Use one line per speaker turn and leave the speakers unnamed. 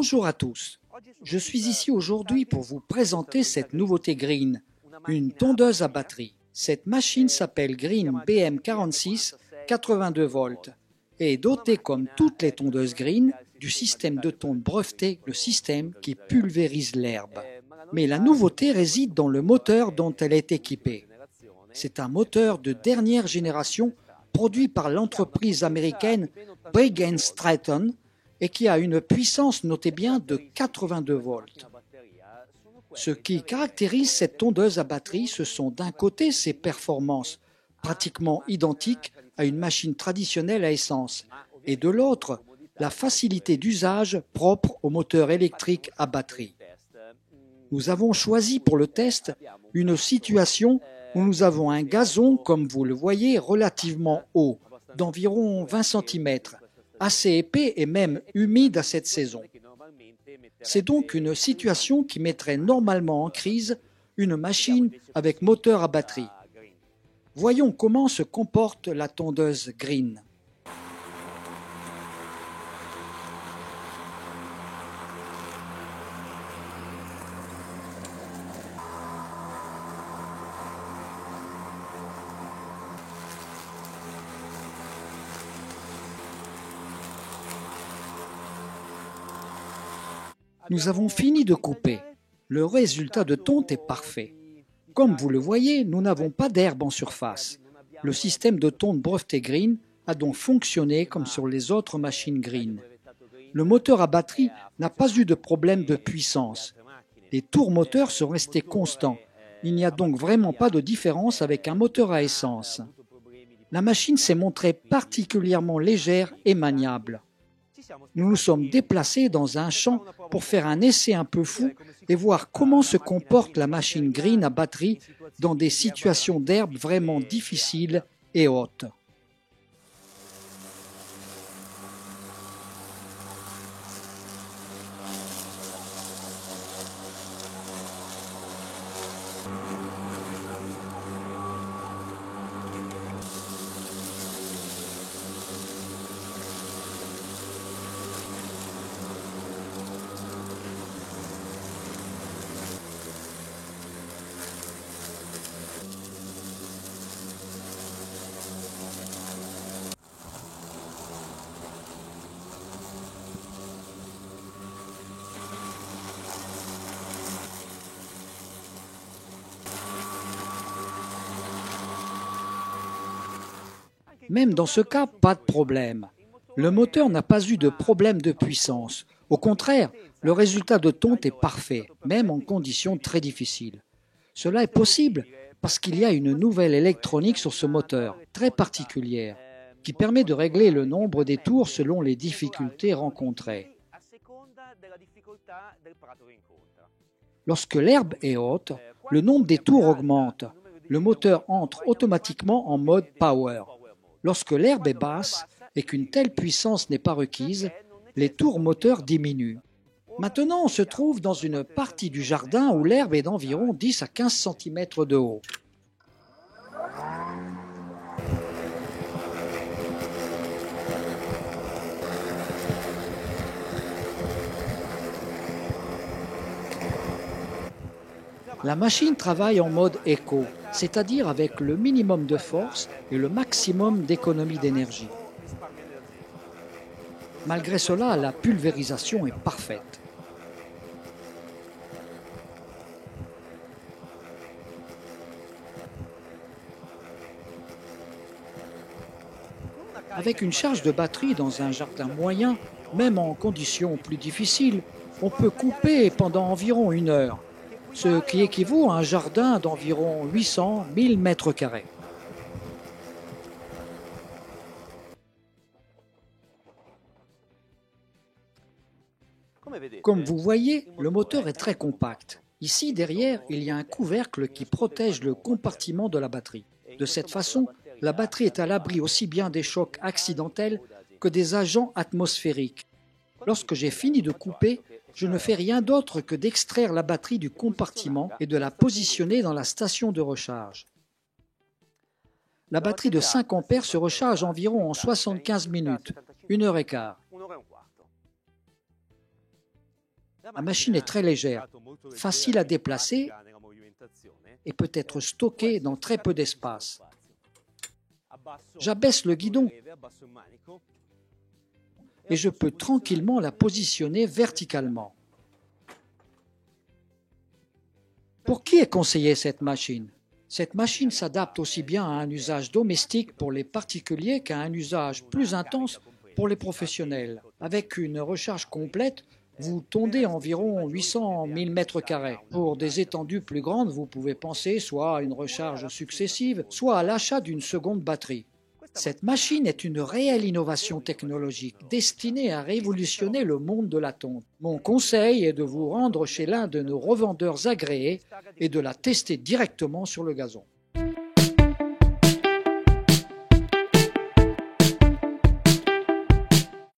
Bonjour à tous, je suis ici aujourd'hui pour vous présenter cette nouveauté Green, une tondeuse à batterie. Cette machine s'appelle Green BM46 82 volts et est dotée comme toutes les tondeuses Green du système de tonde breveté, le système qui pulvérise l'herbe. Mais la nouveauté réside dans le moteur dont elle est équipée. C'est un moteur de dernière génération produit par l'entreprise américaine Briggs & Stratton et qui a une puissance, notez bien, de 82 volts. Ce qui caractérise cette tondeuse à batterie, ce sont d'un côté ses performances, pratiquement identiques à une machine traditionnelle à essence, et de l'autre, la facilité d'usage propre au moteur électrique à batterie. Nous avons choisi pour le test une situation où nous avons un gazon, comme vous le voyez, relativement haut, d'environ 20 cm, assez épais et même humide à cette saison. C'est donc une situation qui mettrait normalement en crise une machine avec moteur à batterie. Voyons comment se comporte la tondeuse Green. Nous avons fini de couper. Le résultat de tonte est parfait. Comme vous le voyez, nous n'avons pas d'herbe en surface. Le système de tonte breveté Green a donc fonctionné comme sur les autres machines Green. Le moteur à batterie n'a pas eu de problème de puissance. Les tours moteurs sont restés constants. Il n'y a donc vraiment pas de différence avec un moteur à essence. La machine s'est montrée particulièrement légère et maniable. Nous nous sommes déplacés dans un champ pour faire un essai un peu fou et voir comment se comporte la machine Green à batterie dans des situations d'herbe vraiment difficiles et hautes. Même dans ce cas, pas de problème. Le moteur n'a pas eu de problème de puissance. Au contraire, le résultat de tonte est parfait, même en conditions très difficiles. Cela est possible parce qu'il y a une nouvelle électronique sur ce moteur, très particulière, qui permet de régler le nombre des tours selon les difficultés rencontrées. Lorsque l'herbe est haute, le nombre des tours augmente. Le moteur entre automatiquement en mode power. Lorsque l'herbe est basse et qu'une telle puissance n'est pas requise, les tours moteurs diminuent. Maintenant, on se trouve dans une partie du jardin où l'herbe est d'environ 10 à 15 cm de haut. La machine travaille en mode éco, c'est-à-dire avec le minimum de force et le maximum d'économie d'énergie. Malgré cela, la pulvérisation est parfaite. Avec une charge de batterie dans un jardin moyen, même en conditions plus difficiles, on peut couper pendant environ 1 heure, ce qui équivaut à un jardin d'environ 800-1000 mètres carrés. Comme vous voyez, le moteur est très compact. Ici, derrière, il y a un couvercle qui protège le compartiment de la batterie. De cette façon, la batterie est à l'abri aussi bien des chocs accidentels que des agents atmosphériques. Lorsque j'ai fini de couper, je ne fais rien d'autre que d'extraire la batterie du compartiment et de la positionner dans la station de recharge. La batterie de 5 ampères se recharge environ en 75 minutes, 1 heure et quart. La machine est très légère, facile à déplacer et peut être stockée dans très peu d'espace. J'abaisse le guidon et je peux tranquillement la positionner verticalement. Pour qui est conseillée cette machine? Cette machine s'adapte aussi bien à un usage domestique pour les particuliers qu'à un usage plus intense pour les professionnels. Avec une recharge complète, vous tondez environ 800 000 m². Pour des étendues plus grandes, vous pouvez penser soit à une recharge successive, soit à l'achat d'une seconde batterie. Cette machine est une réelle innovation technologique destinée à révolutionner le monde de la tonte. Mon conseil est de vous rendre chez l'un de nos revendeurs agréés et de la tester directement sur le gazon.